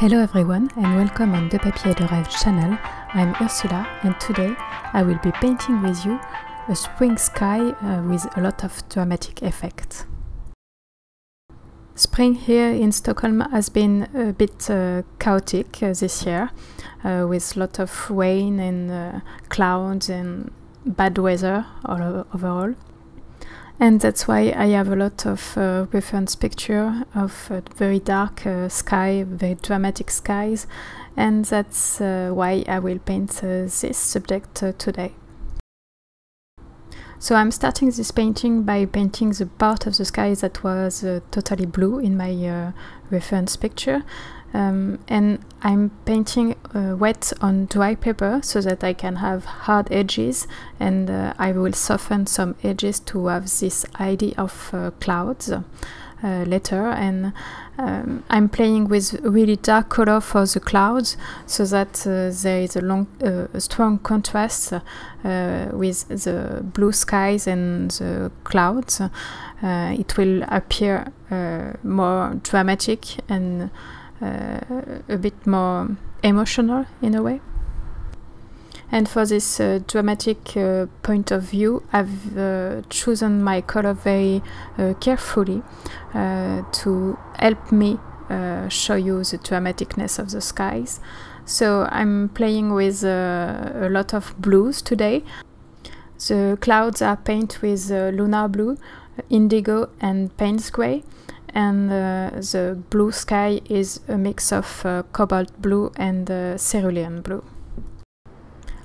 Hello everyone and welcome on the Papier de Rêve channel. I'm Ursula and today I will be painting with you a spring sky with a lot of dramatic effect. Spring here in Stockholm has been a bit chaotic this year with a lot of rain and clouds and bad weather overall. And that's why I have a lot of reference picture of very dark sky, very dramatic skies, and that's why I will paint this subject today. So I'm starting this painting by painting the part of the sky that was totally blue in my reference picture. And I'm painting wet on dry paper so that I can have hard edges, and I will soften some edges to have this idea of clouds later. And I'm playing with really dark color for the clouds so that there is a strong contrast with the blue skies and the clouds. It will appear more dramatic and a bit more emotional in a way. And for this dramatic point of view, I've chosen my color very carefully to help me show you the dramaticness of the skies. So I'm playing with a lot of blues today. The clouds are painted with Lunar blue, Indigo and Payne's gray. And the blue sky is a mix of Cobalt blue and Cerulean blue.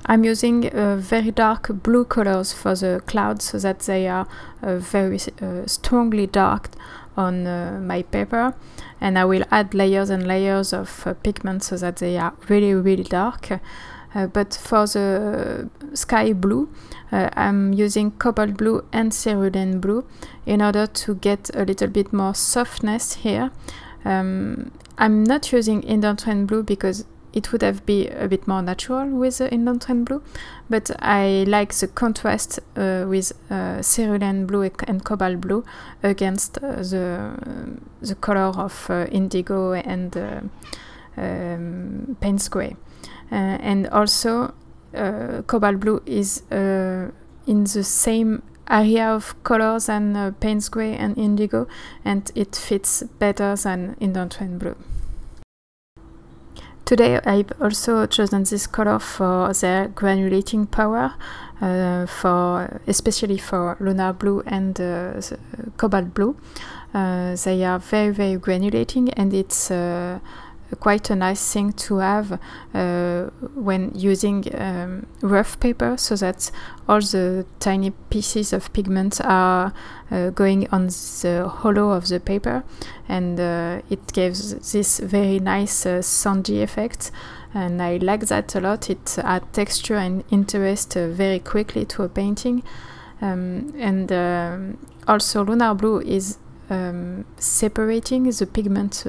I'm using very dark blue colors for the clouds so that they are very strongly dark on my paper, and I will add layers and layers of pigment so that they are really dark. But for the sky blue, I'm using Cobalt blue and Cerulean blue in order to get a little bit more softness here. I'm not using Indent blue because it would have been a bit more natural with the Indent blue, but I like the contrast with Cerulean blue and Cobalt blue against the color of Indigo and Payne's gray. And also Cobalt blue is in the same area of colors than Payne's gray and Indigo, and it fits better than Indent blue. Today I've also chosen this color for their granulating power, especially for Lunar blue and Cobalt blue. They are very granulating, and it's quite a nice thing to have when using rough paper, so that all the tiny pieces of pigment are going on the hollow of the paper, and it gives this very nice sandy effect, and I like that a lot. It adds texture and interest very quickly to a painting. And also Lunar blue is separating the pigment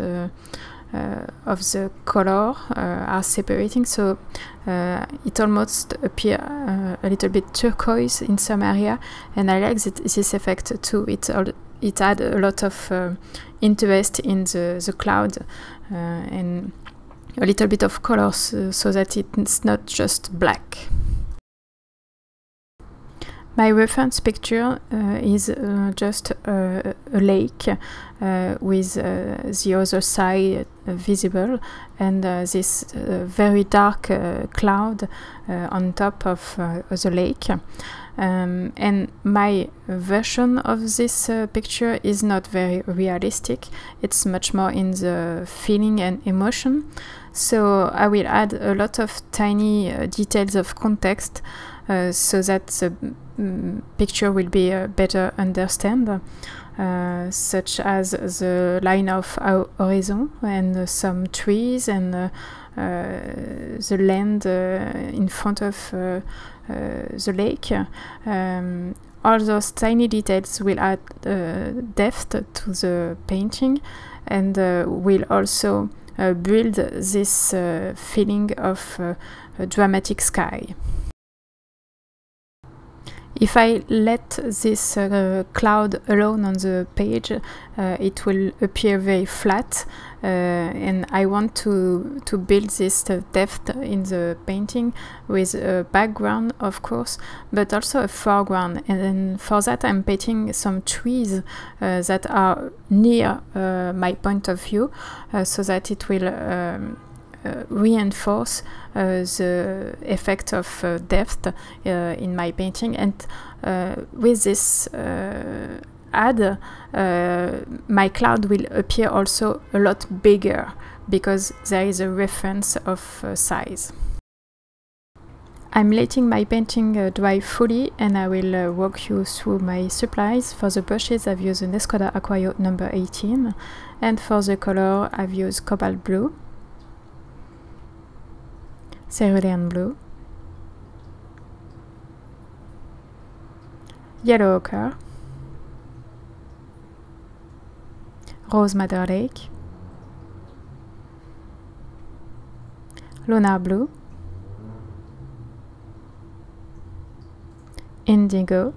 of the color, are separating, so it almost appears a little bit turquoise in some area, and I like this effect too. It adds a lot of interest in the cloud and a little bit of color so that it's not just black. My reference picture is just a lake with the other side visible, and this very dark cloud on top of the lake. And my version of this picture is not very realistic. It's much more in the feeling and emotion. So I will add a lot of tiny details of context so that the picture will be better understand, such as the line of horizon and some trees and the land in front of the lake. All those tiny details will add depth to the painting, and will also build this feeling of a dramatic sky. If I let this cloud alone on the page, it will appear very flat, and I want to build this depth in the painting with a background, of course, but also a foreground. And then for that I'm painting some trees that are near my point of view, so that it will reinforce the effect of depth in my painting. And with this add, my cloud will appear also a lot bigger because there is a reference of size. I'm letting my painting dry fully, and I will walk you through my supplies. For the brushes I've used an Escoda Aquario number 18, and for the color I've used Cobalt blue, Cerulean blue, yellow ochre, rose madder lake, lunar blue, indigo,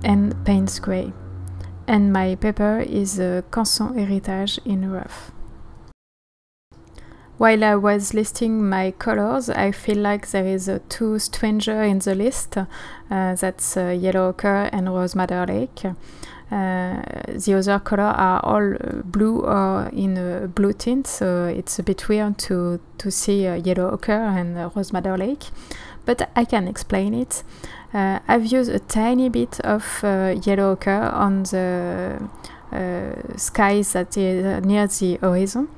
and Payne's grey. And my paper is Canson Héritage in rough. While I was listing my colors, I feel like there is two stranger in the list. That's yellow ochre and rose madder lake. The other colors are all blue or in a blue tint, so it's a bit weird to see yellow ochre and rose madder lake, but I can explain it. I've used a tiny bit of yellow ochre on the skies that is near the horizon,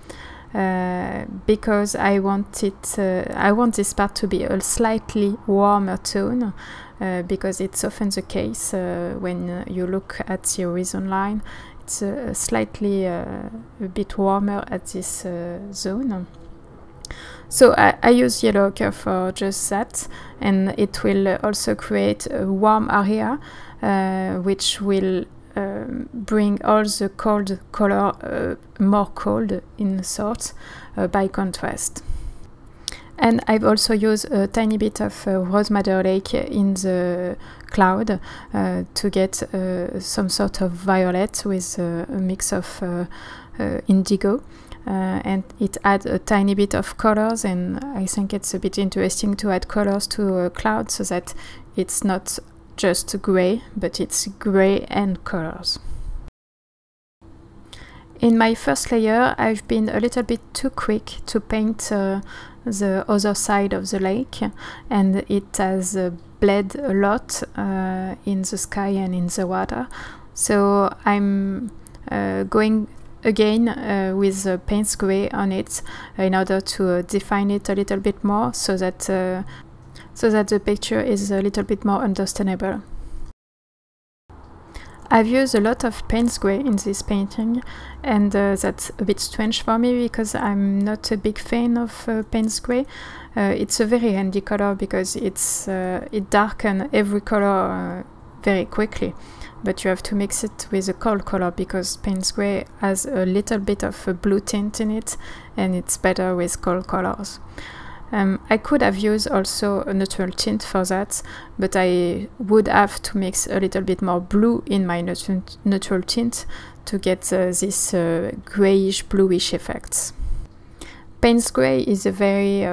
because I want this part to be a slightly warmer tone, because it's often the case when you look at the horizon line. It's slightly a bit warmer at this zone. So I use yellow ochre for just that, and it will also create a warm area, which will bring all the cold color more cold in sort by contrast. And I've also used a tiny bit of rose madder lake in the cloud to get some sort of violet with a mix of indigo, and it adds a tiny bit of colors, and I think it's a bit interesting to add colors to a cloud so that it's not just grey, but it's grey and colors. In my first layer, I've been a little bit too quick to paint the other side of the lake, and it has bled a lot in the sky and in the water. So I'm going again with Payne's grey on it in order to define it a little bit more, so that the picture is a little bit more understandable. I've used a lot of Payne's grey in this painting, and that's a bit strange for me because I'm not a big fan of Payne's grey. It's a very handy color because it darkens every color very quickly, but you have to mix it with a cold color because Payne's grey has a little bit of a blue tint in it, and it's better with cold colors. I could have used also a neutral tint for that, but I would have to mix a little bit more blue in my neutral tint to get this grayish bluish effects. Payne's grey is a very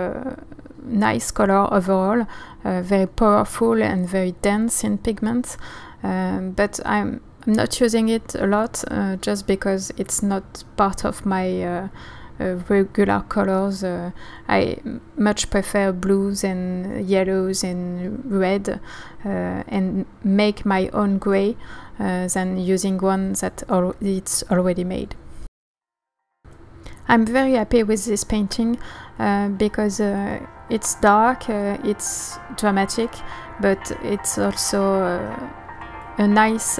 nice color overall, very powerful and very dense in pigment, but I'm not using it a lot just because it's not part of my regular colors. I much prefer blues and yellows and red, and make my own grey than using one that it's already made. I'm very happy with this painting because it's dark, it's dramatic, but it's also a nice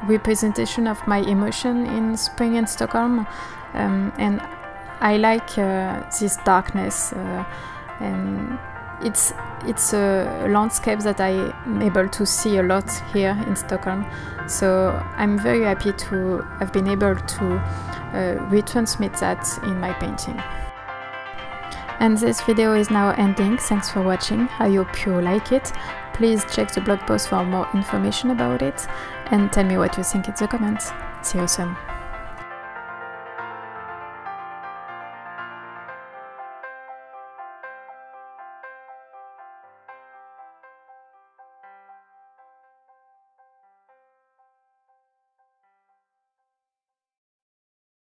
representation of my emotion in spring in Stockholm, and I like this darkness, and it's a landscape that I'm able to see a lot here in Stockholm, so I'm very happy to have been able to retransmit that in my painting. And this video is now ending. Thanks for watching. I hope you like it. Please check the blog post for more information about it, and tell me what you think in the comments. See you soon.